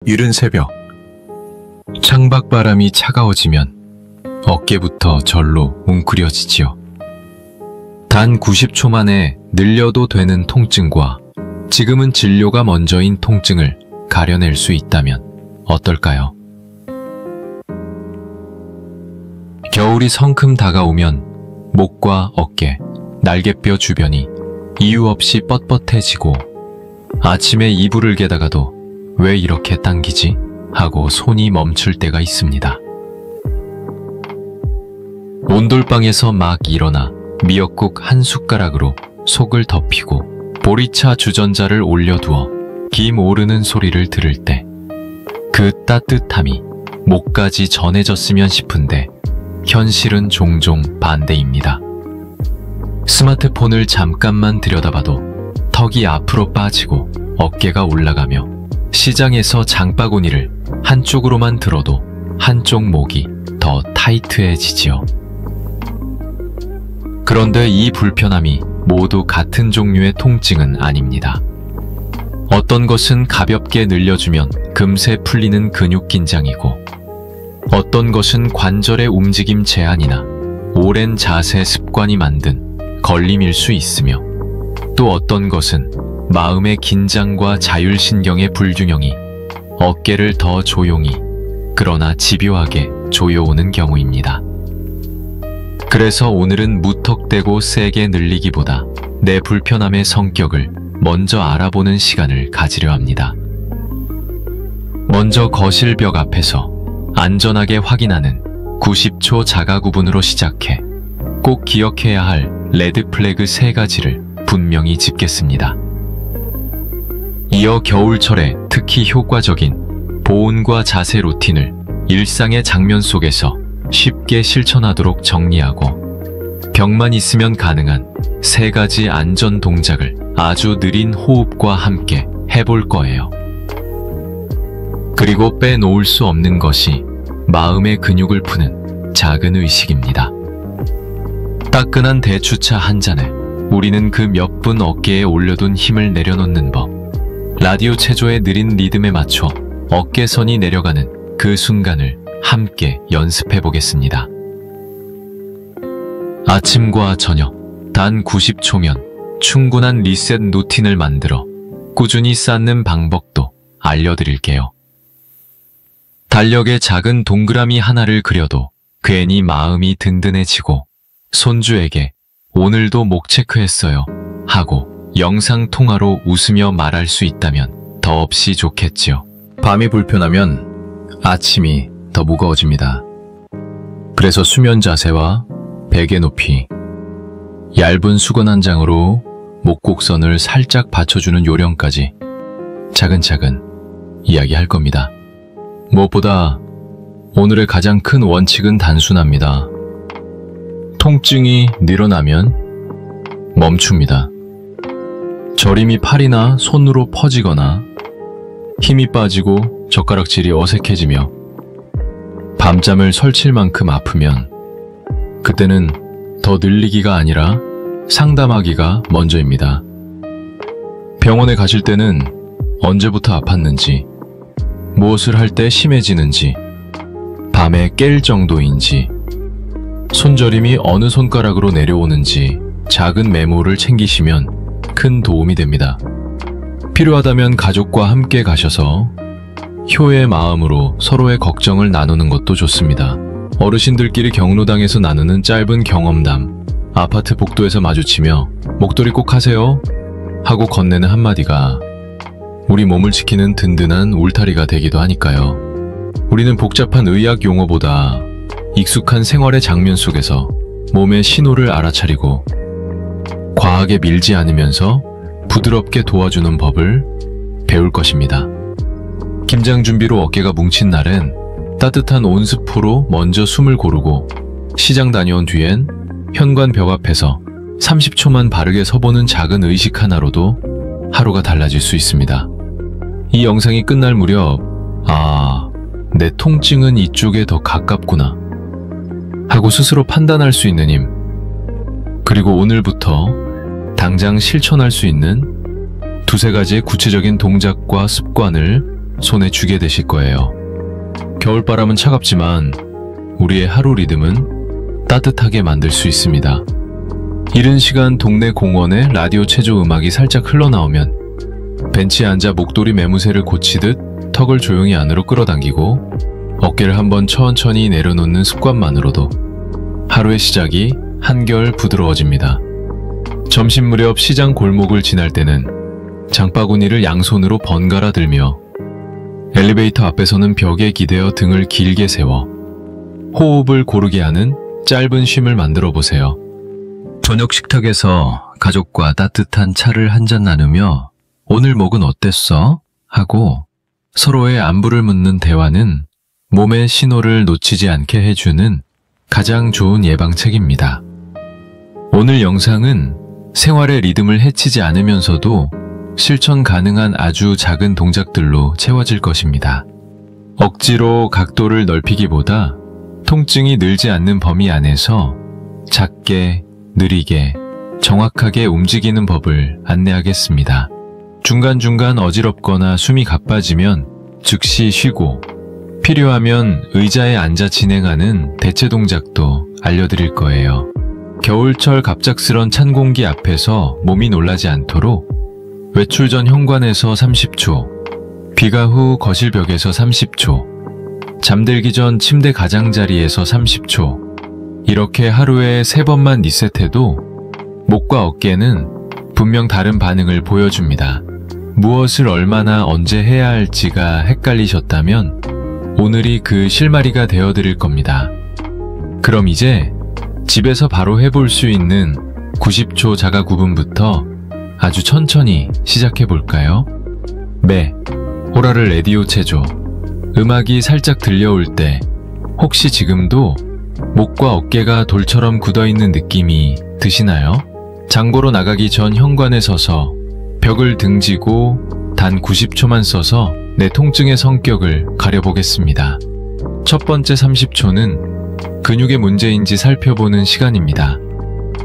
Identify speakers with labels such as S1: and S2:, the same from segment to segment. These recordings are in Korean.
S1: 이른 새벽, 창밖바람이 차가워지면 어깨부터 절로 웅크려지지요. 단 90초 만에 늘려도 되는 통증과 지금은 진료가 먼저인 통증을 가려낼 수 있다면 어떨까요? 겨울이 성큼 다가오면 목과 어깨, 날개뼈 주변이 이유 없이 뻣뻣해지고 아침에 이불을 개다가도 왜 이렇게 당기지? 하고 손이 멈출 때가 있습니다. 온돌방에서 막 일어나 미역국 한 숟가락으로 속을 덮이고 보리차 주전자를 올려두어 김 오르는 소리를 들을 때 그 따뜻함이 목까지 전해졌으면 싶은데 현실은 종종 반대입니다. 스마트폰을 잠깐만 들여다봐도 턱이 앞으로 빠지고 어깨가 올라가며 시장에서 장바구니를 한쪽으로만 들어도 한쪽 목이 더 타이트해지지요. 그런데 이 불편함이 모두 같은 종류의 통증은 아닙니다. 어떤 것은 가볍게 늘려주면 금세 풀리는 근육 긴장이고, 어떤 것은 관절의 움직임 제한이나 오랜 자세 습관이 만든 걸림일 수 있으며, 또 어떤 것은 마음의 긴장과 자율신경의 불균형이 어깨를 더 조용히, 그러나 집요하게 조여오는 경우입니다. 그래서 오늘은 무턱대고 세게 늘리기보다 내 불편함의 성격을 먼저 알아보는 시간을 가지려 합니다. 먼저 거실 벽 앞에서 안전하게 확인하는 90초 자가 구분으로 시작해 꼭 기억해야 할 레드 플래그 3가지를 분명히 짚겠습니다. 이어 겨울철에 특히 효과적인 보온과 자세 루틴을 일상의 장면 속에서 쉽게 실천하도록 정리하고, 벽만 있으면 가능한 3가지 안전 동작을 아주 느린 호흡과 함께 해볼 거예요. 그리고 빼놓을 수 없는 것이 마음의 근육을 푸는 작은 의식입니다. 따끈한 대추차 한 잔에 우리는 그 몇 분 어깨에 올려둔 힘을 내려놓는 법, 라디오 체조의 느린 리듬에 맞춰 어깨선이 내려가는 그 순간을 함께 연습해 보겠습니다. 아침과 저녁 단 90초면 충분한 리셋 루틴을 만들어 꾸준히 쌓는 방법도 알려드릴게요. 달력에 작은 동그라미 하나를 그려도 괜히 마음이 든든해지고, 손주에게 오늘도 목 체크했어요 하고 영상통화로 웃으며 말할 수 있다면 더없이 좋겠지요. 밤이 불편하면 아침이 더 무거워집니다. 그래서 수면 자세와 베개 높이, 얇은 수건 한 장으로 목곡선을 살짝 받쳐주는 요령까지 차근차근 이야기할 겁니다. 무엇보다 오늘의 가장 큰 원칙은 단순합니다. 통증이 늘어나면 멈춥니다. 저림이 팔이나 손으로 퍼지거나 힘이 빠지고 젓가락질이 어색해지며 밤잠을 설칠 만큼 아프면 그때는 더 늘리기가 아니라 상담하기가 먼저입니다. 병원에 가실 때는 언제부터 아팠는지, 무엇을 할 때 심해지는지, 밤에 깰 정도인지, 손저림이 어느 손가락으로 내려오는지 작은 메모를 챙기시면 큰 도움이 됩니다. 필요하다면 가족과 함께 가셔서 효의 마음으로 서로의 걱정을 나누는 것도 좋습니다. 어르신들끼리 경로당에서 나누는 짧은 경험담, 아파트 복도에서 마주치며 목도리 꼭 하세요 하고 건네는 한마디가 우리 몸을 지키는 든든한 울타리가 되기도 하니까요. 우리는 복잡한 의학 용어보다 익숙한 생활의 장면 속에서 몸의 신호를 알아차리고 과하게 밀지 않으면서 부드럽게 도와주는 법을 배울 것입니다. 김장 준비로 어깨가 뭉친 날엔 따뜻한 온스프로 먼저 숨을 고르고, 시장 다녀온 뒤엔 현관 벽 앞에서 30초만 바르게 서보는 작은 의식 하나로도 하루가 달라질 수 있습니다. 이 영상이 끝날 무렵 내 통증은 이쪽에 더 가깝구나 하고 스스로 판단할 수 있는 힘, 그리고 오늘부터 당장 실천할 수 있는 2-3가지의 구체적인 동작과 습관을 손에 쥐게 되실 거예요. 겨울바람은 차갑지만 우리의 하루 리듬은 따뜻하게 만들 수 있습니다. 이른 시간 동네 공원에 라디오 체조 음악이 살짝 흘러나오면 벤치에 앉아 목도리 매무새를 고치듯 턱을 조용히 안으로 끌어당기고 어깨를 한번 천천히 내려놓는 습관만으로도 하루의 시작이 한결 부드러워집니다. 점심 무렵 시장 골목을 지날 때는 장바구니를 양손으로 번갈아 들며 엘리베이터 앞에서는 벽에 기대어 등을 길게 세워 호흡을 고르게 하는 짧은 쉼을 만들어 보세요. 저녁 식탁에서 가족과 따뜻한 차를 한잔 나누며 오늘 목은 어땠어? 하고 서로의 안부를 묻는 대화는 몸의 신호를 놓치지 않게 해주는 가장 좋은 예방책입니다. 오늘 영상은 생활의 리듬을 해치지 않으면서도 실천 가능한 아주 작은 동작들로 채워질 것입니다. 억지로 각도를 넓히기보다 통증이 늘지 않는 범위 안에서 작게, 느리게, 정확하게 움직이는 법을 안내하겠습니다. 중간중간 어지럽거나 숨이 가빠지면 즉시 쉬고 필요하면 의자에 앉아 진행하는 대체 동작도 알려드릴 거예요. 겨울철 갑작스런 찬 공기 앞에서 몸이 놀라지 않도록 외출 전 현관에서 30초, 비가 후 거실 벽에서 30초, 잠들기 전 침대 가장자리에서 30초, 이렇게 하루에 3번만 리셋해도 목과 어깨는 분명 다른 반응을 보여줍니다. 무엇을 얼마나 언제 해야 할지가 헷갈리셨다면 오늘이 그 실마리가 되어드릴 겁니다. 그럼 이제 집에서 바로 해볼 수 있는 90초 자가 구분부터 아주 천천히 시작해 볼까요? 매, 호라를 라디오 체조. 음악이 살짝 들려올 때 혹시 지금도 목과 어깨가 돌처럼 굳어있는 느낌이 드시나요? 장보러 나가기 전 현관에 서서 벽을 등지고 단 90초만 써서 내 통증의 성격을 가려보겠습니다. 첫 번째 30초는 근육의 문제인지 살펴보는 시간입니다.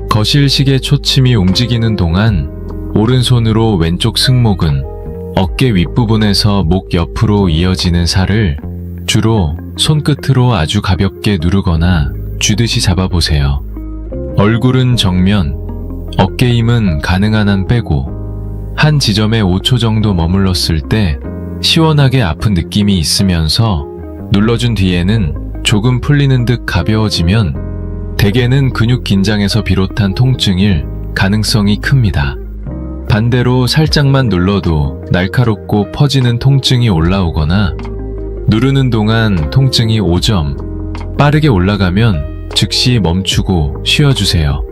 S1: 거실 시계 초침이 움직이는 동안 오른손으로 왼쪽 승모근, 어깨 윗부분에서 목 옆으로 이어지는 살을 주로 손끝으로 아주 가볍게 누르거나 쥐듯이 잡아보세요. 얼굴은 정면, 어깨 힘은 가능한 한 빼고 한 지점에 5초 정도 머물렀을 때 시원하게 아픈 느낌이 있으면서 눌러준 뒤에는 조금 풀리는 듯 가벼워지면 대개는 근육 긴장에서 비롯한 통증일 가능성이 큽니다. 반대로 살짝만 눌러도 날카롭고 퍼지는 통증이 올라오거나 누르는 동안 통증이 5점, 빠르게 올라가면 즉시 멈추고 쉬어주세요.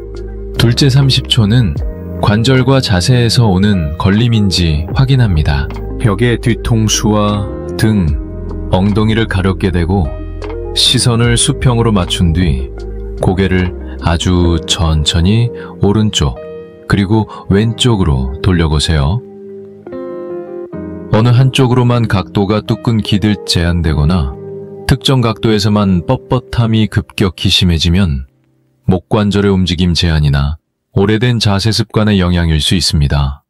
S1: 둘째 30초는 관절과 자세에서 오는 걸림인지 확인합니다. 벽의 뒤통수와 등, 엉덩이를 가볍게 대고 시선을 수평으로 맞춘 뒤 고개를 아주 천천히 오른쪽 그리고 왼쪽으로 돌려보세요. 어느 한쪽으로만 각도가 뚝 끊기듯 제한되거나 특정 각도에서만 뻣뻣함이 급격히 심해지면 목관절의 움직임 제한이나 오래된 자세 습관의 영향일 수 있습니다.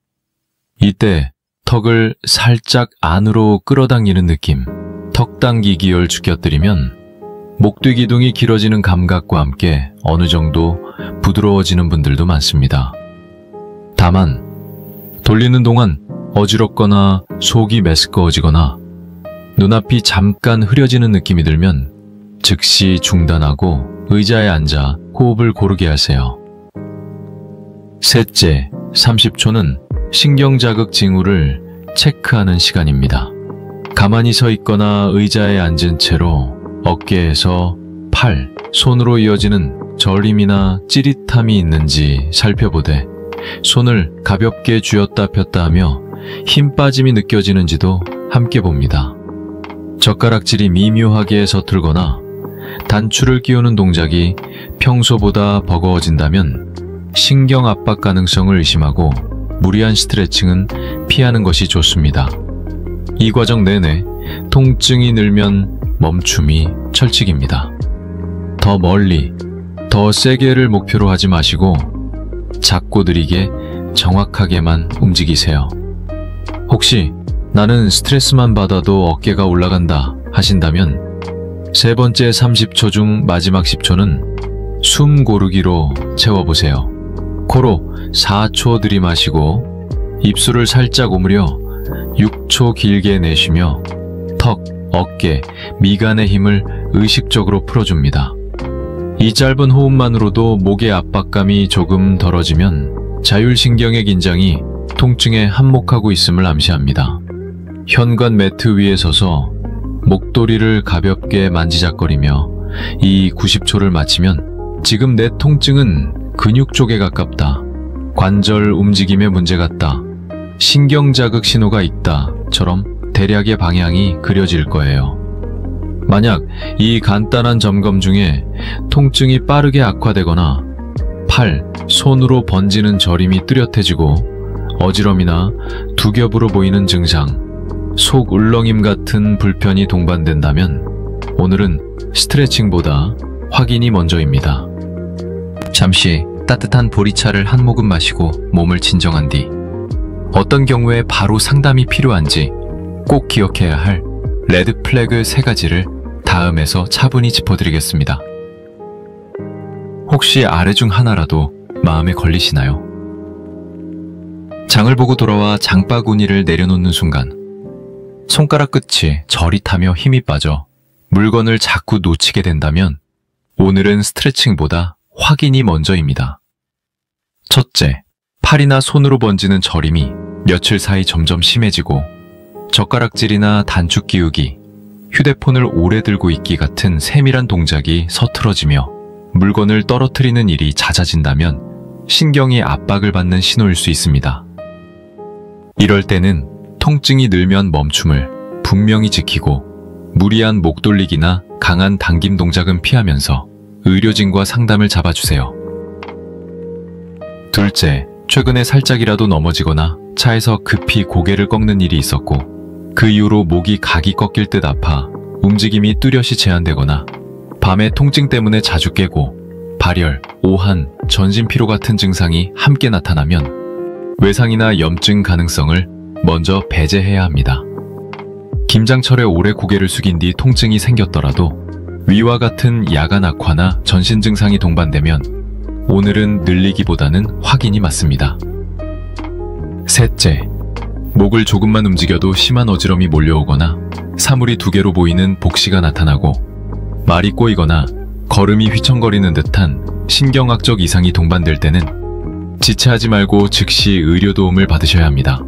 S1: 이때 턱을 살짝 안으로 끌어당기는 느낌, 턱 당기기를 죽여드리면 목뒤 기둥이 길어지는 감각과 함께 어느 정도 부드러워지는 분들도 많습니다. 다만 돌리는 동안 어지럽거나 속이 메스꺼워지거나 눈앞이 잠깐 흐려지는 느낌이 들면 즉시 중단하고 의자에 앉아 호흡을 고르게 하세요. 셋째, 30초는 신경자극 징후를 체크하는 시간입니다. 가만히 서 있거나 의자에 앉은 채로 어깨에서 팔, 손으로 이어지는 저림이나 찌릿함이 있는지 살펴보되 손을 가볍게 쥐었다 폈다 하며 힘 빠짐이 느껴지는지도 함께 봅니다. 젓가락질이 미묘하게 서툴거나 단추를 끼우는 동작이 평소보다 버거워진다면 신경 압박 가능성을 의심하고 무리한 스트레칭은 피하는 것이 좋습니다. 이 과정 내내 통증이 늘면 멈춤이 철칙입니다. 더 멀리, 더 세게를 목표로 하지 마시고 작고 느리게 정확하게만 움직이세요. 혹시 나는 스트레스만 받아도 어깨가 올라간다 하신다면 세 번째 30초 중 마지막 10초는 숨 고르기로 채워보세요. 코로 4초 들이마시고 입술을 살짝 오므려 6초 길게 내쉬며 턱, 어깨, 미간의 힘을 의식적으로 풀어줍니다. 이 짧은 호흡만으로도 목의 압박감이 조금 덜어지면 자율신경의 긴장이 통증에 한몫하고 있음을 암시합니다. 현관 매트 위에 서서 목도리를 가볍게 만지작거리며 이 90초를 마치면 지금 내 통증은 근육 쪽에 가깝다, 관절 움직임의 문제 같다, 신경자극 신호가 있다처럼 대략의 방향이 그려질 거예요. 만약 이 간단한 점검 중에 통증이 빠르게 악화되거나 팔, 손으로 번지는 저림이 뚜렷해지고 어지럼이나 두 겹으로 보이는 증상, 속 울렁임 같은 불편이 동반된다면 오늘은 스트레칭보다 확인이 먼저입니다. 잠시 따뜻한 보리차를 한 모금 마시고 몸을 진정한 뒤 어떤 경우에 바로 상담이 필요한지 꼭 기억해야 할 레드 플래그 3가지를 다음에서 차분히 짚어드리겠습니다. 혹시 아래 중 하나라도 마음에 걸리시나요? 장을 보고 돌아와 장바구니를 내려놓는 순간 손가락 끝이 저릿하며 힘이 빠져 물건을 자꾸 놓치게 된다면 오늘은 스트레칭보다 확인이 먼저입니다. 첫째, 팔이나 손으로 번지는 저림이 며칠 사이 점점 심해지고 젓가락질이나 단축 끼우기, 휴대폰을 오래 들고 있기 같은 세밀한 동작이 서툴어지며 물건을 떨어뜨리는 일이 잦아진다면 신경이 압박을 받는 신호일 수 있습니다. 이럴 때는 통증이 늘면 멈춤을 분명히 지키고 무리한 목 돌리기나 강한 당김 동작은 피하면서 의료진과 상담을 잡아주세요. 둘째, 최근에 살짝이라도 넘어지거나 차에서 급히 고개를 꺾는 일이 있었고 그 이후로 목이 각이 꺾일 듯 아파 움직임이 뚜렷이 제한되거나 밤에 통증 때문에 자주 깨고 발열, 오한, 전신피로 같은 증상이 함께 나타나면 외상이나 염증 가능성을 먼저 배제해야 합니다. 김장철에 오래 고개를 숙인 뒤 통증이 생겼더라도 위와 같은 야간 악화나 전신 증상이 동반되면 오늘은 늘리기보다는 확인이 맞습니다. 셋째, 목을 조금만 움직여도 심한 어지럼이 몰려오거나 사물이 두 개로 보이는 복시가 나타나고 말이 꼬이거나 걸음이 휘청거리는 듯한 신경학적 이상이 동반될 때는 지체하지 말고 즉시 의료 도움을 받으셔야 합니다.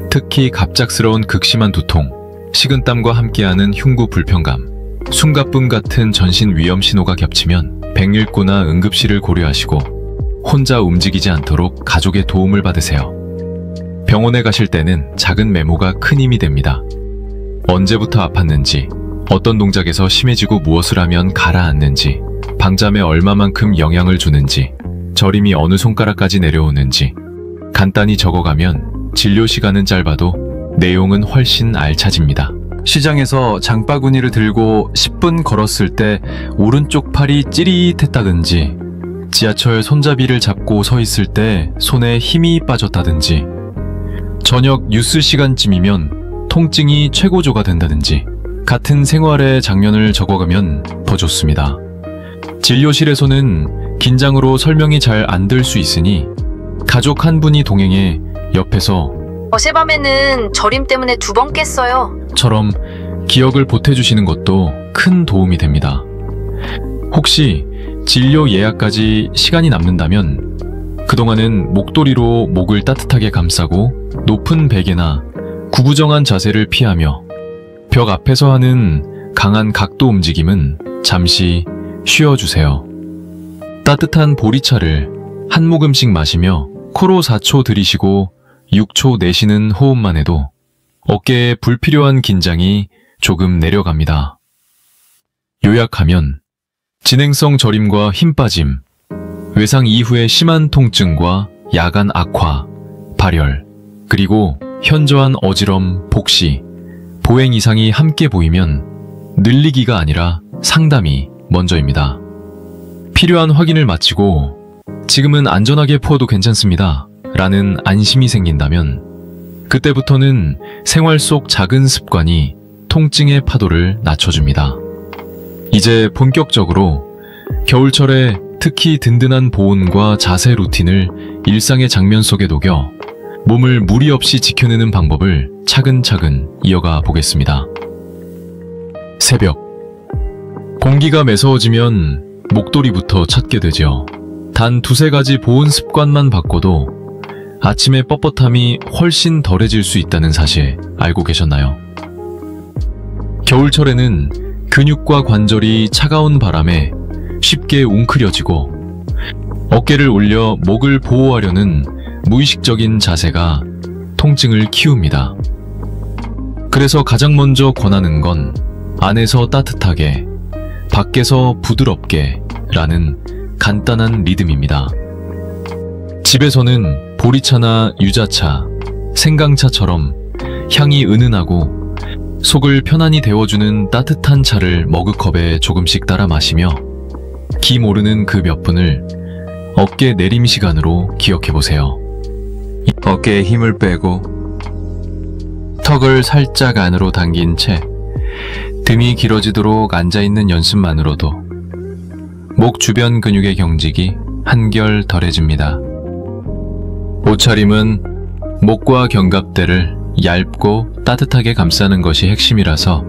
S1: 특히 갑작스러운 극심한 두통, 식은땀과 함께하는 흉부 불편감, 숨가쁨 같은 전신 위험 신호가 겹치면 119나 응급실을 고려하시고 혼자 움직이지 않도록 가족의 도움을 받으세요. 병원에 가실 때는 작은 메모가 큰 힘이 됩니다. 언제부터 아팠는지, 어떤 동작에서 심해지고 무엇을 하면 가라앉는지, 방잠에 얼마만큼 영향을 주는지, 저림이 어느 손가락까지 내려오는지 간단히 적어가면 진료 시간은 짧아도 내용은 훨씬 알차집니다. 시장에서 장바구니를 들고 10분 걸었을 때 오른쪽 팔이 찌릿했다든지, 지하철 손잡이를 잡고 서 있을 때 손에 힘이 빠졌다든지, 저녁 뉴스 시간쯤이면 통증이 최고조가 된다든지 같은 생활의 장면을 적어가면 더 좋습니다. 진료실에서는 긴장으로 설명이 잘 안 될 수 있으니 가족 한 분이 동행해 옆에서
S2: 어젯밤에는 저림 때문에 2번 깼어요.
S1: 처럼 기억을 보태주시는 것도 큰 도움이 됩니다. 혹시 진료 예약까지 시간이 남는다면 그동안은 목도리로 목을 따뜻하게 감싸고 높은 베개나 구부정한 자세를 피하며 벽 앞에서 하는 강한 각도 움직임은 잠시 쉬어주세요. 따뜻한 보리차를 한 모금씩 마시며 코로 4초 들이쉬고 6초 내쉬는 호흡만 해도 어깨에 불필요한 긴장이 조금 내려갑니다. 요약하면 진행성 저림과 힘 빠짐, 외상 이후의 심한 통증과 야간 악화, 발열, 그리고 현저한 어지럼, 복시, 보행 이상이 함께 보이면 늘리기가 아니라 상담이 먼저입니다. 필요한 확인을 마치고 지금은 안전하게 pu어도 괜찮습니다 라는 안심이 생긴다면 그때부터는 생활 속 작은 습관이 통증의 파도를 낮춰줍니다. 이제 본격적으로 겨울철에 특히 든든한 보온과 자세 루틴을 일상의 장면 속에 녹여 몸을 무리 없이 지켜내는 방법을 차근차근 이어가 보겠습니다. 새벽. 공기가 매서워지면 목도리부터 찾게 되죠. 단 두세 가지 보온 습관만 바꿔도 아침의 뻣뻣함이 훨씬 덜해질 수 있다는 사실 알고 계셨나요? 겨울철에는 근육과 관절이 차가운 바람에 쉽게 웅크려지고 어깨를 올려 목을 보호하려는 무의식적인 자세가 통증을 키웁니다. 그래서 가장 먼저 권하는 건 안에서 따뜻하게, 밖에서 부드럽게 라는 간단한 리듬입니다. 집에서는 보리차나 유자차, 생강차처럼 향이 은은하고 속을 편안히 데워주는 따뜻한 차를 머그컵에 조금씩 따라 마시며 기 모르는 그 몇 분을 어깨 내림 시간으로 기억해보세요. 어깨에 힘을 빼고 턱을 살짝 안으로 당긴 채 등이 길어지도록 앉아있는 연습만으로도 목 주변 근육의 경직이 한결 덜해집니다. 옷차림은 목과 견갑대를 얇고 따뜻하게 감싸는 것이 핵심이라서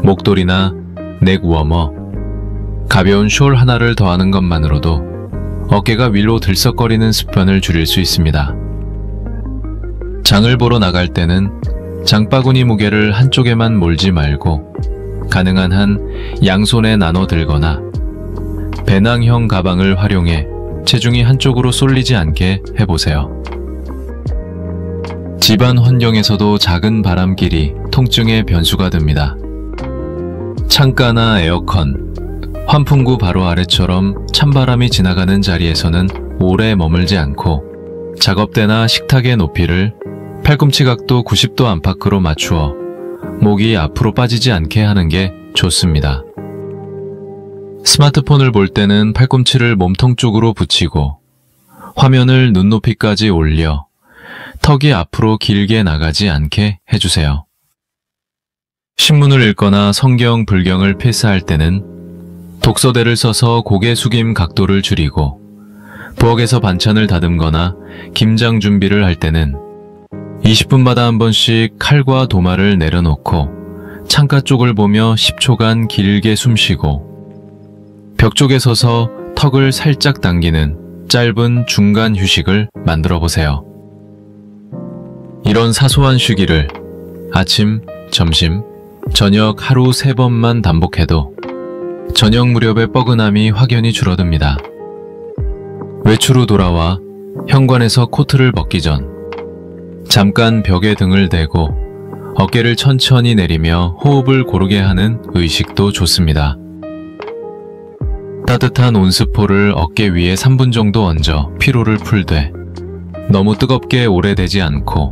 S1: 목도리나 넥 워머, 가벼운 숄 하나를 더하는 것만으로도 어깨가 위로 들썩거리는 습관을 줄일 수 있습니다. 장을 보러 나갈 때는 장바구니 무게를 한쪽에만 몰지 말고 가능한 한 양손에 나눠 들거나 배낭형 가방을 활용해 체중이 한쪽으로 쏠리지 않게 해보세요. 집안 환경에서도 작은 바람길이 통증의 변수가 됩니다. 창가나 에어컨, 환풍구 바로 아래처럼 찬바람이 지나가는 자리에서는 오래 머물지 않고 작업대나 식탁의 높이를 팔꿈치 각도 90도 안팎으로 맞추어 목이 앞으로 빠지지 않게 하는 게 좋습니다. 스마트폰을 볼 때는 팔꿈치를 몸통 쪽으로 붙이고 화면을 눈높이까지 올려 턱이 앞으로 길게 나가지 않게 해주세요. 신문을 읽거나 성경, 불경을 필사할 때는 독서대를 써서 고개 숙임 각도를 줄이고 부엌에서 반찬을 다듬거나 김장 준비를 할 때는 20분마다 한 번씩 칼과 도마를 내려놓고 창가 쪽을 보며 10초간 길게 숨쉬고 벽 쪽에 서서 턱을 살짝 당기는 짧은 중간 휴식을 만들어 보세요. 이런 사소한 쉬기를 아침, 점심, 저녁 하루 3번만 반복해도 저녁 무렵의 뻐근함이 확연히 줄어듭니다. 외출 후 돌아와 현관에서 코트를 벗기 전 잠깐 벽에 등을 대고 어깨를 천천히 내리며 호흡을 고르게 하는 의식도 좋습니다. 따뜻한 온스포를 어깨 위에 3분 정도 얹어 피로를 풀되 너무 뜨겁게 오래 대지 않고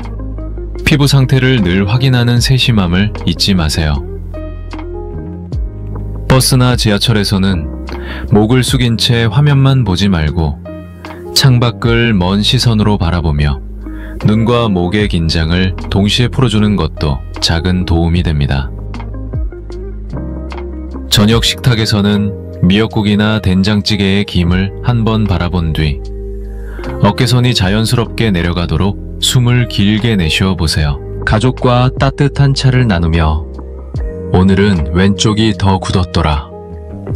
S1: 피부 상태를 늘 확인하는 세심함을 잊지 마세요. 버스나 지하철에서는 목을 숙인 채 화면만 보지 말고 창밖을 먼 시선으로 바라보며 눈과 목의 긴장을 동시에 풀어주는 것도 작은 도움이 됩니다. 저녁 식탁에서는 미역국이나 된장찌개의 김을 한번 바라본 뒤 어깨선이 자연스럽게 내려가도록 숨을 길게 내쉬어 보세요. 가족과 따뜻한 차를 나누며 오늘은 왼쪽이 더 굳었더라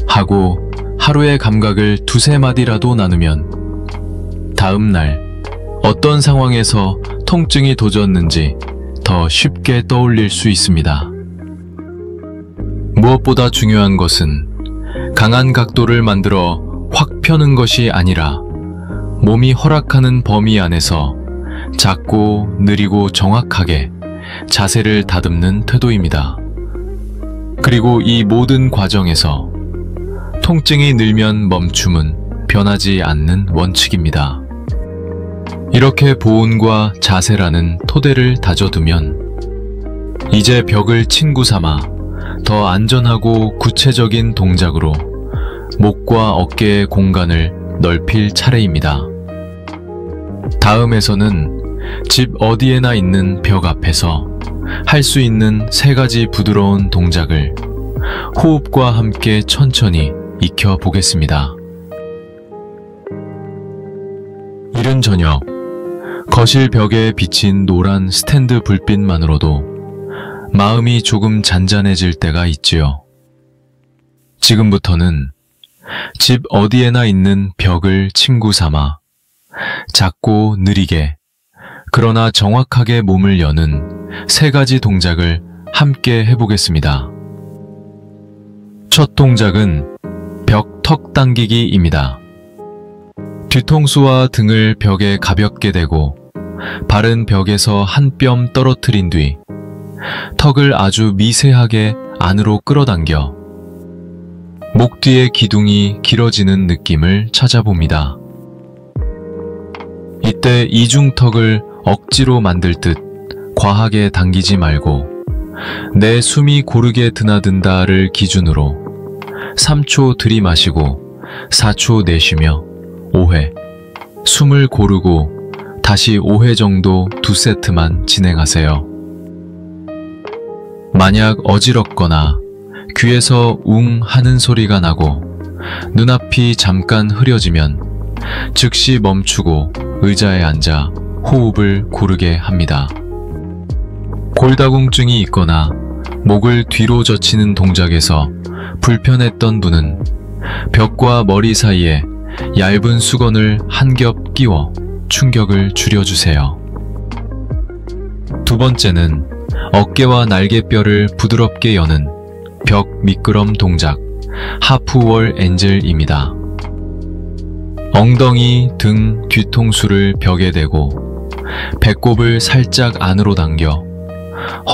S1: 하고 하루의 감각을 두세 마디라도 나누면 다음 날 어떤 상황에서 통증이 도졌는지 더 쉽게 떠올릴 수 있습니다. 무엇보다 중요한 것은 강한 각도를 만들어 확 펴는 것이 아니라 몸이 허락하는 범위 안에서 작고 느리고 정확하게 자세를 다듬는 태도입니다. 그리고 이 모든 과정에서 통증이 늘면 멈춤은 변하지 않는 원칙입니다. 이렇게 보온과 자세라는 토대를 다져두면 이제 벽을 친구 삼아 더 안전하고 구체적인 동작으로 목과 어깨의 공간을 넓힐 차례입니다. 다음에서는 집 어디에나 있는 벽 앞에서 할 수 있는 3가지 부드러운 동작을 호흡과 함께 천천히 익혀 보겠습니다. 이른 저녁, 거실 벽에 비친 노란 스탠드 불빛만으로도 마음이 조금 잔잔해질 때가 있지요. 지금부터는 집 어디에나 있는 벽을 친구 삼아 작고 느리게 그러나 정확하게 몸을 여는 3가지 동작을 함께 해보겠습니다. 첫 동작은 벽 턱 당기기입니다. 뒤통수와 등을 벽에 가볍게 대고 발은 벽에서 한 뼘 떨어뜨린 뒤 턱을 아주 미세하게 안으로 끌어당겨 목 뒤의 기둥이 길어지는 느낌을 찾아봅니다. 이때 이중턱을 억지로 만들 듯 과하게 당기지 말고 내 숨이 고르게 드나든다를 기준으로 3초 들이마시고 4초 내쉬며 5회, 숨을 고르고 다시 5회 정도 2세트만 진행하세요. 만약 어지럽거나 귀에서 웅 하는 소리가 나고 눈앞이 잠깐 흐려지면 즉시 멈추고 의자에 앉아 호흡을 고르게 합니다. 골다공증이 있거나 목을 뒤로 젖히는 동작에서 불편했던 분은 벽과 머리 사이에 얇은 수건을 한 겹 끼워 충격을 줄여주세요. 두 번째는 어깨와 날개뼈를 부드럽게 여는 벽 미끄럼 동작, 하프월 엔젤입니다. 엉덩이, 등, 뒤통수를 벽에 대고 배꼽을 살짝 안으로 당겨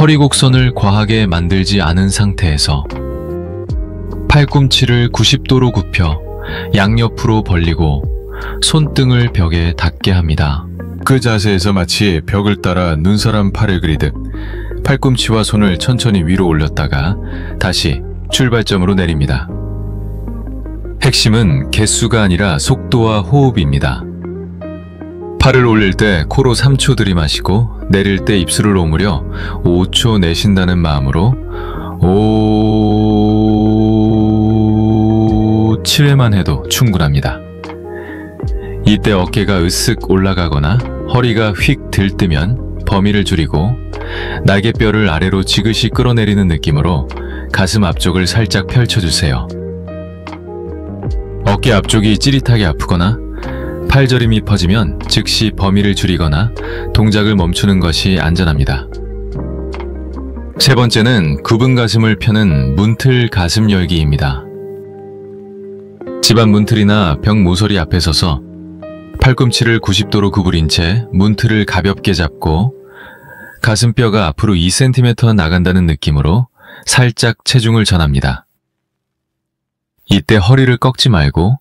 S1: 허리 곡선을 과하게 만들지 않은 상태에서 팔꿈치를 90도로 굽혀 양옆으로 벌리고 손등을 벽에 닿게 합니다.
S3: 그 자세에서 마치 벽을 따라 눈사람 팔을 그리듯 팔꿈치와 손을 천천히 위로 올렸다가 다시 출발점으로 내립니다. 핵심은 개수가 아니라 속도와 호흡입니다. 팔을 올릴 때 코로 3초 들이마시고 내릴 때 입술을 오므려 5초 내쉰다는 마음으로 7회만 해도 충분합니다. 이때 어깨가 으쓱 올라가거나 허리가 휙 들뜨면 범위를 줄이고 날개뼈를 아래로 지그시 끌어내리는 느낌으로 가슴 앞쪽을 살짝 펼쳐주세요. 어깨 앞쪽이 찌릿하게 아프거나 팔저림이 퍼지면 즉시 범위를 줄이거나 동작을 멈추는 것이 안전합니다. 세 번째는 굽은 가슴을 펴는 문틀 가슴 열기입니다. 집안 문틀이나 벽 모서리 앞에 서서 팔꿈치를 90도로 구부린 채 문틀을 가볍게 잡고 가슴뼈가 앞으로 2cm 나간다는 느낌으로 살짝 체중을 전합니다. 이때 허리를 꺾지 말고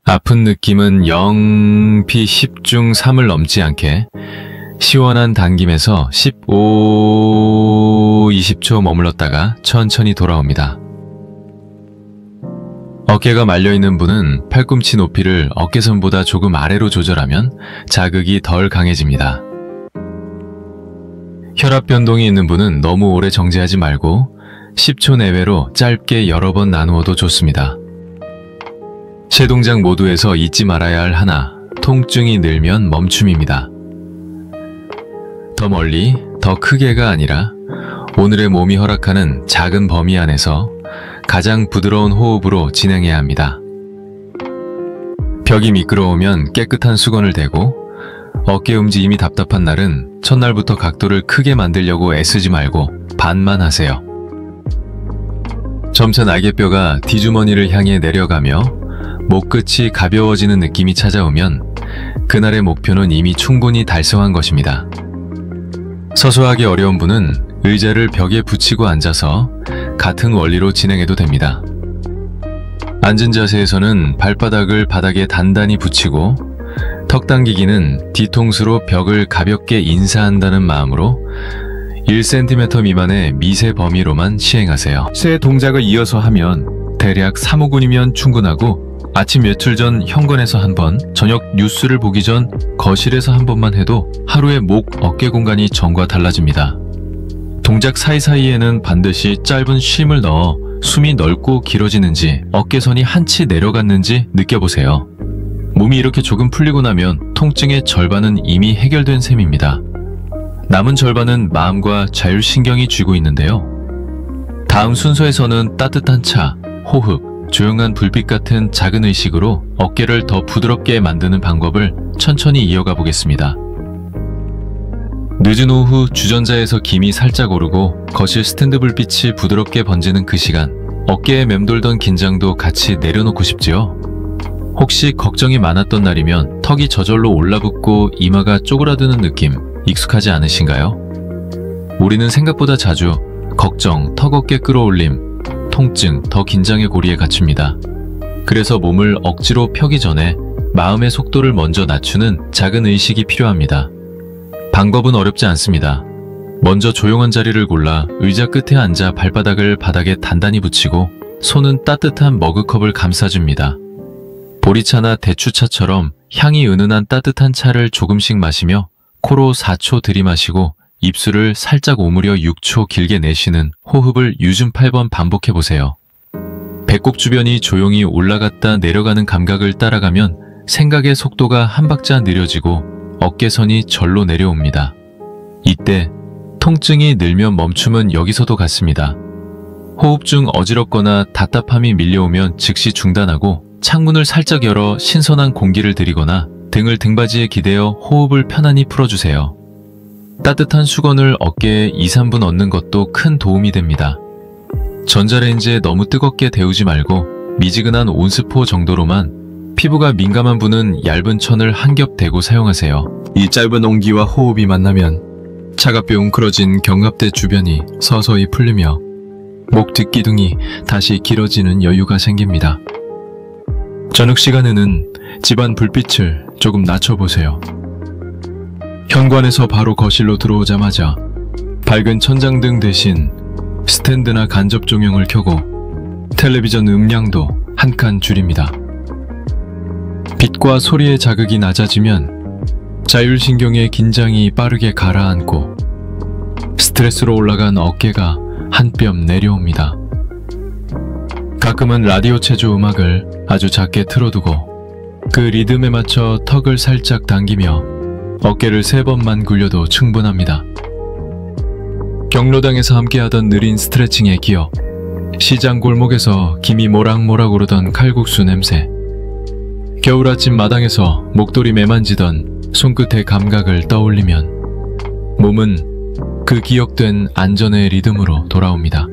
S3: 아픈 느낌은 0피 10 중 3을 넘지 않게 시원한 당김에서 15, 20초 머물렀다가 천천히 돌아옵니다. 어깨가 말려있는 분은 팔꿈치 높이를 어깨선보다 조금 아래로 조절하면 자극이 덜 강해집니다. 혈압 변동이 있는 분은 너무 오래 정지하지 말고 10초 내외로 짧게 여러 번 나누어도 좋습니다. 세 동작 모두에서 잊지 말아야 할 하나, 통증이 늘면 멈춤입니다. 더 멀리, 더 크게가 아니라 오늘의 몸이 허락하는 작은 범위 안에서 가장 부드러운 호흡으로 진행해야 합니다. 벽이 미끄러우면 깨끗한 수건을 대고 어깨 움직임이 답답한 날은 첫날부터 각도를 크게 만들려고 애쓰지 말고 반만 하세요. 점차 날개뼈가 뒷주머니를 향해 내려가며 목끝이 가벼워지는 느낌이 찾아오면 그날의 목표는 이미 충분히 달성한 것입니다. 서서하게 어려운 분은 의자를 벽에 붙이고 앉아서 같은 원리로 진행해도 됩니다. 앉은 자세에서는 발바닥을 바닥에 단단히 붙이고 턱 당기기는 뒤통수로 벽을 가볍게 인사한다는 마음으로 1cm 미만의 미세 범위로만 시행하세요. 세 동작을 이어서 하면 대략 3호근이면 충분하고 아침 외출 전 현관에서 한 번, 저녁 뉴스를 보기 전 거실에서 한 번만 해도 하루의 목, 어깨 공간이 전과 달라집니다. 동작 사이사이에는 반드시 짧은 쉼을 넣어 숨이 넓고 길어지는지 어깨선이 한치 내려갔는지 느껴보세요. 몸이 이렇게 조금 풀리고 나면 통증의 절반은 이미 해결된 셈입니다. 남은 절반은 마음과 자율신경이 쥐고 있는데요. 다음 순서에서는 따뜻한 차, 호흡, 조용한 불빛 같은 작은 의식으로 어깨를 더 부드럽게 만드는 방법을 천천히 이어가 보겠습니다. 늦은 오후 주전자에서 김이 살짝 오르고 거실 스탠드 불빛이 부드럽게 번지는 그 시간, 어깨에 맴돌던 긴장도 같이 내려놓고 싶지요? 혹시 걱정이 많았던 날이면 턱이 저절로 올라붙고 이마가 쪼그라드는 느낌 익숙하지 않으신가요? 우리는 생각보다 자주 걱정, 턱 어깨 끌어올림, 통증, 더 긴장의 고리에 갇힙니다. 그래서 몸을 억지로 펴기 전에 마음의 속도를 먼저 낮추는 작은 의식이 필요합니다. 방법은 어렵지 않습니다. 먼저 조용한 자리를 골라 의자 끝에 앉아 발바닥을 바닥에 단단히 붙이고 손은 따뜻한 머그컵을 감싸줍니다. 보리차나 대추차처럼 향이 은은한 따뜻한 차를 조금씩 마시며 코로 4초 들이마시고 입술을 살짝 오므려 6초 길게 내쉬는 호흡을 유준 8번 반복해보세요. 배꼽 주변이 조용히 올라갔다 내려가는 감각을 따라가면 생각의 속도가 한 박자 느려지고 어깨선이 절로 내려옵니다. 이때 통증이 늘면 멈춤은 여기서도 같습니다. 호흡 중 어지럽거나 답답함이 밀려오면 즉시 중단하고 창문을 살짝 열어 신선한 공기를 들이거나 등을 등받이에 기대어 호흡을 편안히 풀어주세요. 따뜻한 수건을 어깨에 2~3분 얹는 것도 큰 도움이 됩니다. 전자레인지에 너무 뜨겁게 데우지 말고 미지근한 온스포 정도로만, 피부가 민감한 분은 얇은 천을 한 겹 대고 사용하세요. 이 짧은 온기와 호흡이 만나면 차갑게 웅크러진 견갑대 주변이 서서히 풀리며 목 뒷기둥이 다시 길어지는 여유가 생깁니다. 저녁 시간에는 집안 불빛을 조금 낮춰보세요. 현관에서 바로 거실로 들어오자마자 밝은 천장등 대신 스탠드나 간접 조명을 켜고 텔레비전 음량도 한 칸 줄입니다. 빛과 소리의 자극이 낮아지면 자율신경의 긴장이 빠르게 가라앉고 스트레스로 올라간 어깨가 한 뼘 내려옵니다. 가끔은 라디오 체조 음악을 아주 작게 틀어두고 그 리듬에 맞춰 턱을 살짝 당기며 어깨를 3번만 굴려도 충분합니다. 경로당에서 함께하던 느린 스트레칭의 기억, 시장 골목에서 김이 모락모락 오르던 칼국수 냄새, 겨울 아침 마당에서 목도리 매만지던 손끝의 감각을 떠올리면 몸은 그 기억된 안전의 리듬으로 돌아옵니다.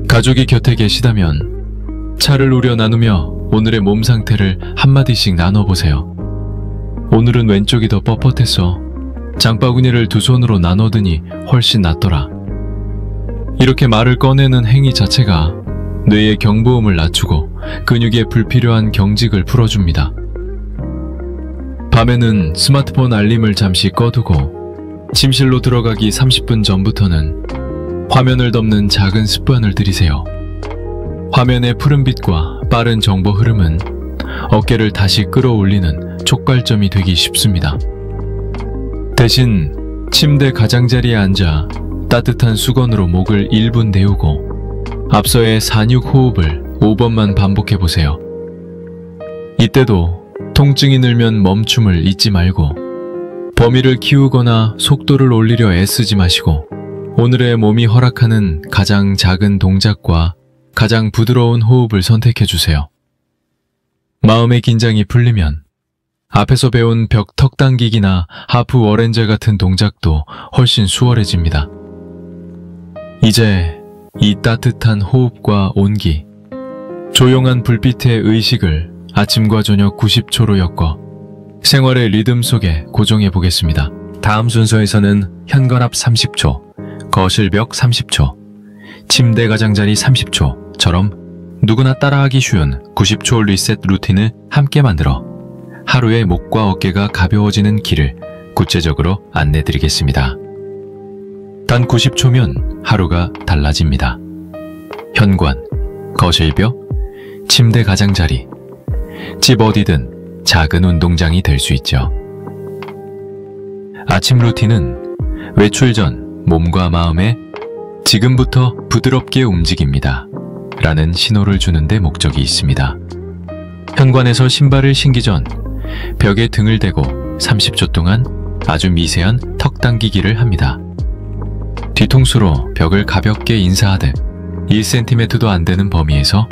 S3: 가족이 곁에 계시다면 차를 우려 나누며 오늘의 몸 상태를 한마디씩 나눠보세요. 오늘은 왼쪽이 더 뻣뻣했어. 장바구니를 두 손으로 나눠드니 훨씬 낫더라. 이렇게 말을 꺼내는 행위 자체가 뇌의 경보음을 낮추고 근육의 불필요한 경직을 풀어줍니다. 밤에는 스마트폰 알림을 잠시 꺼두고 침실로 들어가기 30분 전부터는 화면을 덮는 작은 습관을 들이세요. 화면의 푸른빛과 빠른 정보 흐름은 어깨를 다시 끌어올리는 촉발점이 되기 쉽습니다. 대신 침대 가장자리에 앉아 따뜻한 수건으로 목을 1분 데우고 앞서의 4-6 호흡을 5번만 반복해보세요. 이때도 통증이 늘면 멈춤을 잊지 말고 범위를 키우거나 속도를 올리려 애쓰지 마시고 오늘의 몸이 허락하는 가장 작은 동작과 가장 부드러운 호흡을 선택해주세요. 마음의 긴장이 풀리면 앞에서 배운 벽 턱 당기기나 하프 워렌젤 같은 동작도 훨씬 수월해집니다. 이제 이 따뜻한 호흡과 온기, 조용한 불빛의 의식을 아침과 저녁 90초로 엮어 생활의 리듬 속에 고정해 보겠습니다. 다음 순서에서는 현관 앞 30초, 거실 벽 30초, 침대 가장자리 30초처럼 누구나 따라하기 쉬운 90초 리셋 루틴을 함께 만들어 하루의 목과 어깨가 가벼워지는 길을 구체적으로 안내드리겠습니다. 단 90초면 하루가 달라집니다. 현관, 거실벽, 침대 가장자리, 집 어디든 작은 운동장이 될 수 있죠. 아침 루틴은 외출 전 몸과 마음에 지금부터 부드럽게 움직입니다 라는 신호를 주는 데 목적이 있습니다. 현관에서 신발을 신기 전 벽에 등을 대고 30초 동안 아주 미세한 턱 당기기를 합니다. 뒤통수로 벽을 가볍게 인사하듯 1cm도 안 되는 범위에서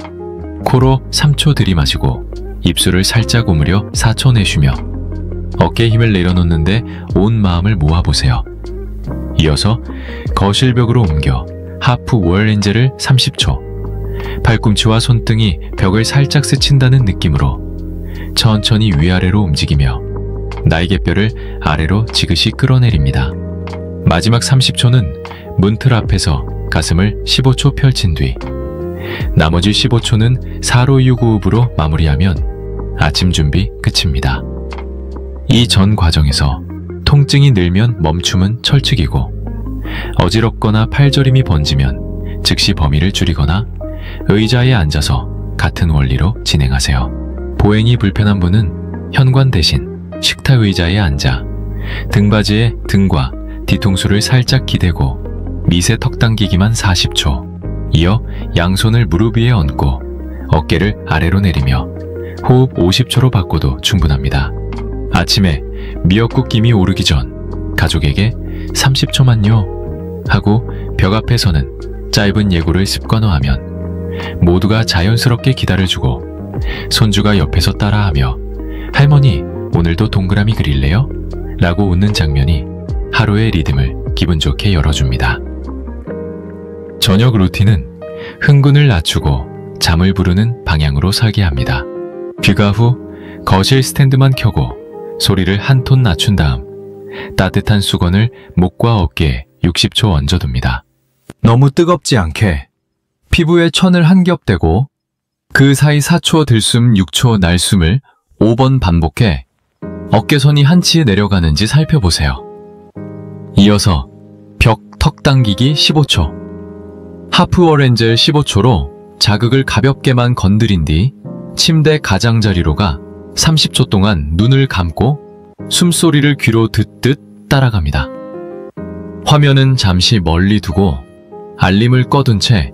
S3: 코로 3초 들이마시고 입술을 살짝 오므려 4초 내쉬며 어깨에 힘을 내려놓는데 온 마음을 모아보세요. 이어서 거실벽으로 옮겨 하프 월렌즈를 30초, 발꿈치와 손등이 벽을 살짝 스친다는 느낌으로 천천히 위아래로 움직이며 날개뼈를 아래로 지그시 끌어내립니다. 마지막 30초는 문틀 앞에서 가슴을 15초 펼친 뒤 나머지 15초는 사로유구호흡으로 마무리하면 아침 준비 끝입니다. 이 전 과정에서 통증이 늘면 멈춤은 철칙이고 어지럽거나 팔저림이 번지면 즉시 범위를 줄이거나 의자에 앉아서 같은 원리로 진행하세요. 보행이 불편한 분은 현관 대신 식탁 의자에 앉아 등받이에 등과 뒤통수를 살짝 기대고 미세 턱 당기기만 40초, 이어 양손을 무릎 위에 얹고 어깨를 아래로 내리며 호흡 50초로 바꿔도 충분합니다. 아침에 미역국 김이 오르기 전 가족에게 30초만요 하고 벽 앞에서는 짧은 예고를 습관화하면 모두가 자연스럽게 기다려주고 손주가 옆에서 따라하며 할머니 오늘도 동그라미 그릴래요? 라고 웃는 장면이 하루의 리듬을 기분 좋게 열어줍니다. 저녁 루틴은 흥분을 낮추고 잠을 부르는 방향으로 설계합니다. 귀가 후 거실 스탠드만 켜고 소리를 한 톤 낮춘 다음 따뜻한 수건을 목과 어깨에 60초 얹어둡니다. 너무 뜨겁지 않게 피부에 천을 한 겹 대고 그 사이 4초 들숨 6초 날숨을 5번 반복해 어깨선이 한치에 내려가는지 살펴보세요. 이어서 벽 턱 당기기 15초, 하프 워렌젤 15초로 자극을 가볍게만 건드린 뒤 침대 가장자리로 가 30초 동안 눈을 감고 숨소리를 귀로 듣듯 따라갑니다. 화면은 잠시 멀리 두고 알림을 꺼둔 채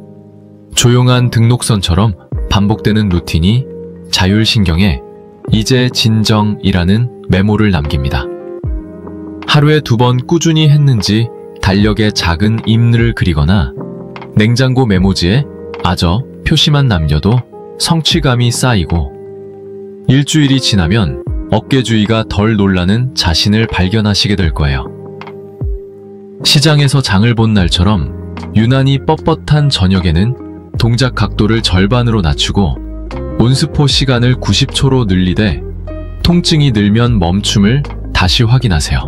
S3: 조용한 등록선처럼 반복되는 루틴이 자율신경에 이제 진정이라는 메모를 남깁니다. 하루에 2번 꾸준히 했는지 달력에 작은 임를 그리거나 냉장고 메모지에 아저 표시만 남겨도 성취감이 쌓이고 일주일이 지나면 어깨 주위가 덜 놀라는 자신을 발견하시게 될 거예요. 시장에서 장을 본 날처럼 유난히 뻣뻣한 저녁에는 동작 각도를 절반으로 낮추고 온스포 시간을 90초로 늘리되 통증이 늘면 멈춤을 다시 확인하세요.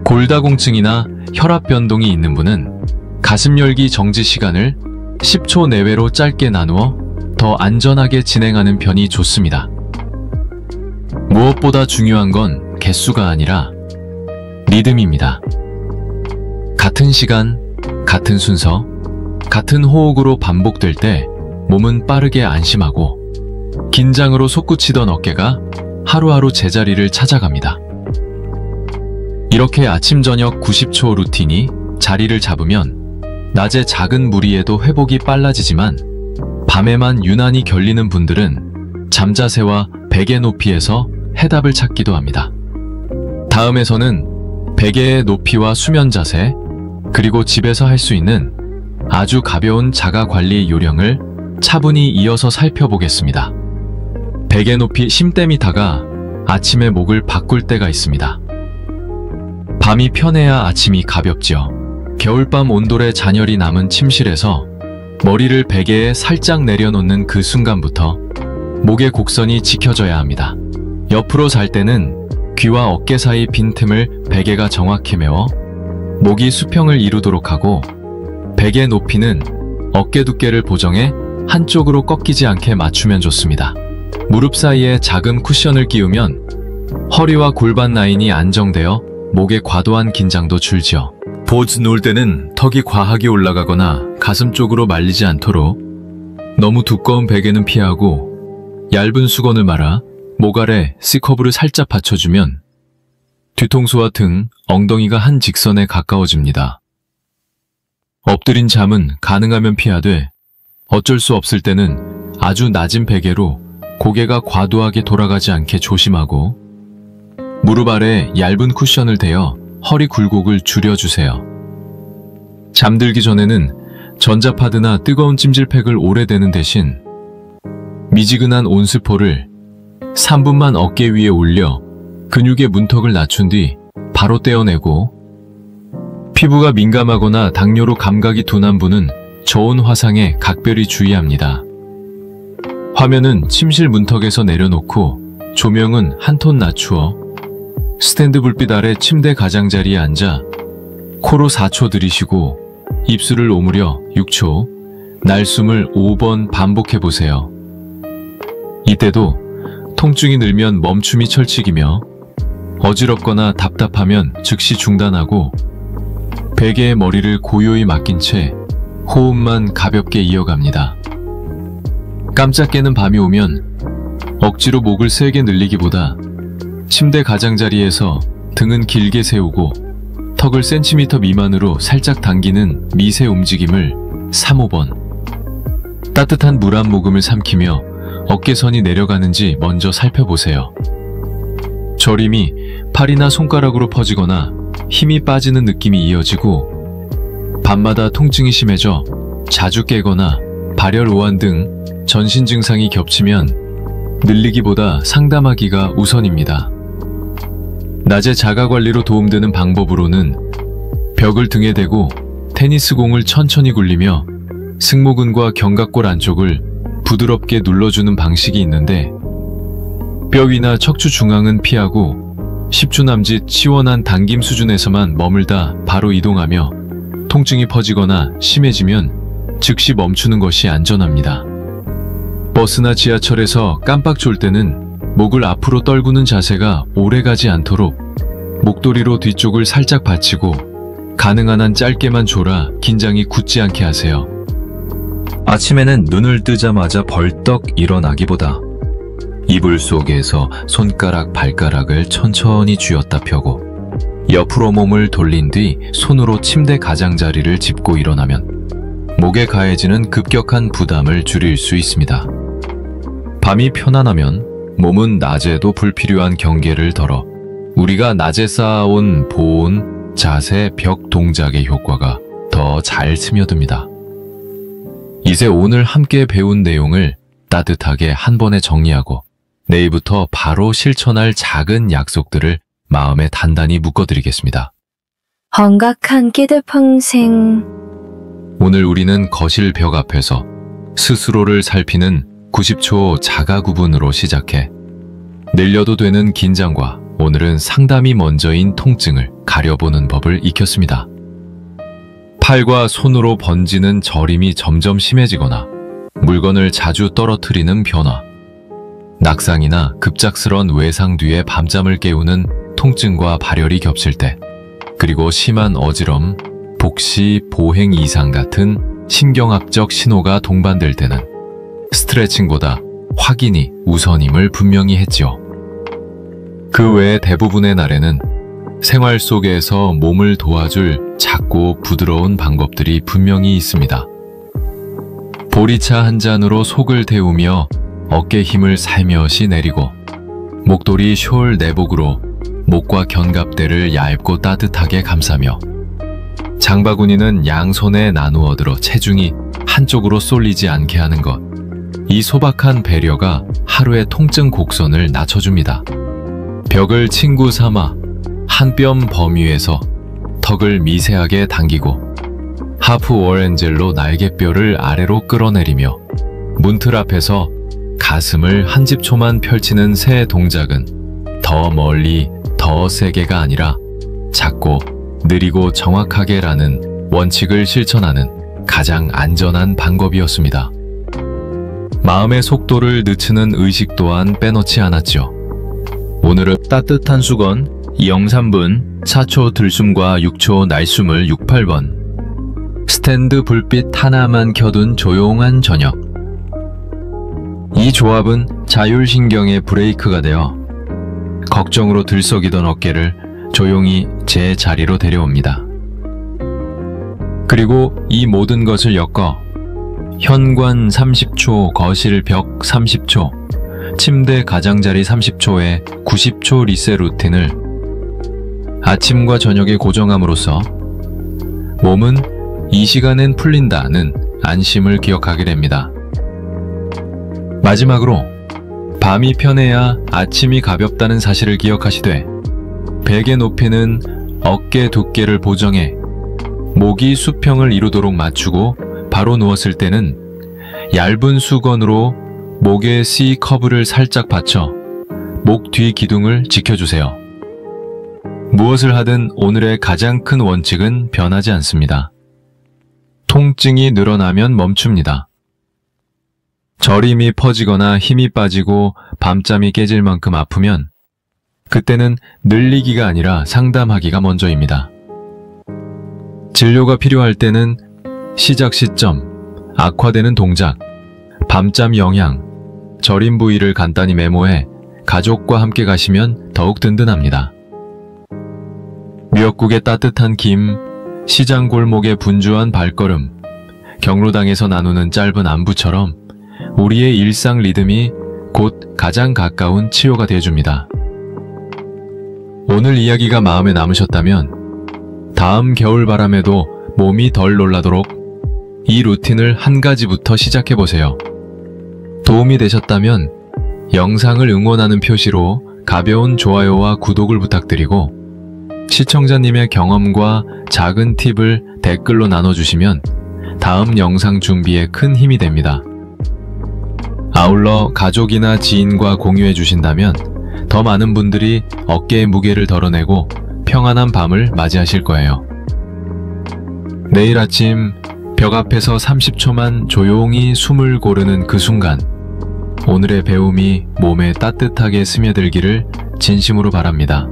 S3: 골다공증이나 혈압 변동이 있는 분은 가슴 열기 정지 시간을 10초 내외로 짧게 나누어 더 안전하게 진행하는 편이 좋습니다. 무엇보다 중요한 건 개수가 아니라 리듬입니다. 같은 시간, 같은 순서, 같은 호흡으로 반복될 때 몸은 빠르게 안심하고 긴장으로 솟구치던 어깨가 하루하루 제자리를 찾아갑니다. 이렇게 아침 저녁 90초 루틴이 자리를 잡으면 낮에 작은 무리에도 회복이 빨라지지만 밤에만 유난히 결리는 분들은 잠자세와 베개 높이에서 해답을 찾기도 합니다. 다음에서는 베개의 높이와 수면 자세, 그리고 집에서 할 수 있는 아주 가벼운 자가관리 요령을 차분히 이어서 살펴보겠습니다. 베개 높이 심댐이 다가 아침에 목을 바꿀 때가 있습니다. 밤이 편해야 아침이 가볍죠. 겨울밤 온돌에 잔열이 남은 침실에서 머리를 베개에 살짝 내려놓는 그 순간부터 목의 곡선이 지켜져야 합니다. 옆으로 잘 때는 귀와 어깨 사이 빈틈을 베개가 정확히 메워 목이 수평을 이루도록 하고 베개 높이는 어깨 두께를 보정해 한쪽으로 꺾이지 않게 맞추면 좋습니다. 무릎 사이에 작은 쿠션을 끼우면 허리와 골반 라인이 안정되어 목의 과도한 긴장도 줄죠. 보즈 놓을 때는 턱이 과하게 올라가거나 가슴 쪽으로 말리지 않도록 너무 두꺼운 베개는 피하고 얇은 수건을 말아 목 아래 C커브를 살짝 받쳐주면 뒤통수와 등, 엉덩이가 한 직선에 가까워집니다. 엎드린 잠은 가능하면 피하되 어쩔 수 없을 때는 아주 낮은 베개로 고개가 과도하게 돌아가지 않게 조심하고 무릎 아래 얇은 쿠션을 대어 허리 굴곡을 줄여주세요. 잠들기 전에는 전자파드나 뜨거운 찜질팩을 오래 대는 대신 미지근한 온스포를 3분만 어깨 위에 올려 근육의 문턱을 낮춘 뒤 바로 떼어내고, 피부가 민감하거나 당뇨로 감각이 둔한 분은 저온 화상에 각별히 주의합니다. 화면은 침실 문턱에서 내려놓고 조명은 한 톤 낮추어 스탠드 불빛 아래 침대 가장자리에 앉아 코로 4초 들이쉬고 입술을 오므려 6초, 날숨을 5번 반복해보세요. 이때도 통증이 늘면 멈춤이 철칙이며 어지럽거나 답답하면 즉시 중단하고 베개에 머리를 고요히 맡긴 채 호흡만 가볍게 이어갑니다. 깜짝 깨는 밤이 오면 억지로 목을 세게 늘리기보다 침대 가장자리에서 등은 길게 세우고 턱을 센티미터 미만으로 살짝 당기는 미세 움직임을 3-5번. 따뜻한 물 한 모금을 삼키며 어깨선이 내려가는지 먼저 살펴보세요. 저림이 팔이나 손가락으로 퍼지거나 힘이 빠지는 느낌이 이어지고 밤마다 통증이 심해져 자주 깨거나 발열 오한 등 전신 증상이 겹치면 늘리기보다 상담하기가 우선입니다. 낮에 자가관리로 도움되는 방법으로는 벽을 등에 대고 테니스공을 천천히 굴리며 승모근과 견갑골 안쪽을 부드럽게 눌러주는 방식이 있는데, 뼈 위나 척추 중앙은 피하고 10초 남짓 시원한 당김 수준에서만 머물다 바로 이동하며 통증이 퍼지거나 심해지면 즉시 멈추는 것이 안전합니다. 버스나 지하철에서 깜빡 졸 때는 목을 앞으로 떨구는 자세가 오래가지 않도록 목도리로 뒤쪽을 살짝 받치고 가능한 한 짧게만 졸아 긴장이 굳지 않게 하세요. 아침에는 눈을 뜨자마자 벌떡 일어나기보다 이불 속에서 손가락, 발가락을 천천히 쥐었다 펴고 옆으로 몸을 돌린 뒤 손으로 침대 가장자리를 짚고 일어나면 목에 가해지는 급격한 부담을 줄일 수 있습니다. 밤이 편안하면 몸은 낮에도 불필요한 경계를 덜어 우리가 낮에 쌓아온 보온, 자세, 벽 동작의 효과가 더 잘 스며듭니다. 이제 오늘 함께 배운 내용을 따뜻하게 한 번에 정리하고 내일부터 바로 실천할 작은 약속들을 마음에 단단히 묶어드리겠습니다.
S4: 험각한 끼들 평생.
S3: 오늘 우리는 거실 벽 앞에서 스스로를 살피는 90초 자가 구분으로 시작해 늘려도 되는 긴장과 오늘은 상담이 먼저인 통증을 가려보는 법을 익혔습니다. 팔과 손으로 번지는 저림이 점점 심해지거나 물건을 자주 떨어뜨리는 변화, 낙상이나 급작스런 외상 뒤에 밤잠을 깨우는 통증과 발열이 겹칠 때, 그리고 심한 어지럼, 복시, 보행 이상 같은 신경학적 신호가 동반될 때는 스트레칭보다 확인이 우선임을 분명히 했지요. 그 외에 대부분의 날에는 생활 속에서 몸을 도와줄 작고 부드러운 방법들이 분명히 있습니다. 보리차 한 잔으로 속을 데우며 어깨 힘을 살며시 내리고 목도리 숄 내복으로 목과 견갑대를 얇고 따뜻하게 감싸며 장바구니는 양손에 나누어 들어 체중이 한쪽으로 쏠리지 않게 하는 것. 이 소박한 배려가 하루의 통증 곡선을 낮춰줍니다. 벽을 친구 삼아 한 뼘 범위에서 턱을 미세하게 당기고 하프 워렌젤로 날개뼈를 아래로 끌어내리며 문틀 앞에서 가슴을 한 집초만 펼치는 새 동작은 더 멀리 더 세게가 아니라 작고 느리고 정확하게라는 원칙을 실천하는 가장 안전한 방법이었습니다. 마음의 속도를 늦추는 의식 또한 빼놓지 않았죠. 오늘은 따뜻한 수건 2-3분, 4초 들숨과 6초 날숨을 6-8번, 스탠드 불빛 하나만 켜둔 조용한 저녁, 이 조합은 자율신경의 브레이크가 되어 걱정으로 들썩이던 어깨를 조용히 제 자리로 데려옵니다. 그리고 이 모든 것을 엮어 현관 30초, 거실 벽 30초, 침대 가장자리 30초에 90초 리셋 루틴을 아침과 저녁에 고정함으로써 몸은 이 시간엔 풀린다는 안심을 기억하게 됩니다. 마지막으로 밤이 편해야 아침이 가볍다는 사실을 기억하시되 베개 높이는 어깨 두께를 보정해 목이 수평을 이루도록 맞추고 바로 누웠을 때는 얇은 수건으로 목의 C 커브를 살짝 받쳐 목 뒤 기둥을 지켜주세요. 무엇을 하든 오늘의 가장 큰 원칙은 변하지 않습니다. 통증이 늘어나면 멈춥니다. 저림이 퍼지거나 힘이 빠지고 밤잠이 깨질 만큼 아프면 그때는 늘리기가 아니라 상담하기가 먼저입니다. 진료가 필요할 때는 시작 시점, 악화되는 동작, 밤잠 영향, 저림 부위를 간단히 메모해 가족과 함께 가시면 더욱 든든합니다. 미역국의 따뜻한 김, 시장 골목의 분주한 발걸음, 경로당에서 나누는 짧은 안부처럼 우리의 일상 리듬이 곧 가장 가까운 치료가 되어줍니다. 오늘 이야기가 마음에 남으셨다면 다음 겨울바람에도 몸이 덜 놀라도록 이 루틴을 한 가지부터 시작해보세요. 도움이 되셨다면 영상을 응원하는 표시로 가벼운 좋아요와 구독을 부탁드리고 시청자님의 경험과 작은 팁을 댓글로 나눠주시면 다음 영상 준비에 큰 힘이 됩니다. 아울러 가족이나 지인과 공유해 주신다면 더 많은 분들이 어깨의 무게를 덜어내고 평안한 밤을 맞이하실 거예요. 내일 아침 벽 앞에서 30초만 조용히 숨을 고르는 그 순간 오늘의 배움이 몸에 따뜻하게 스며들기를 진심으로 바랍니다.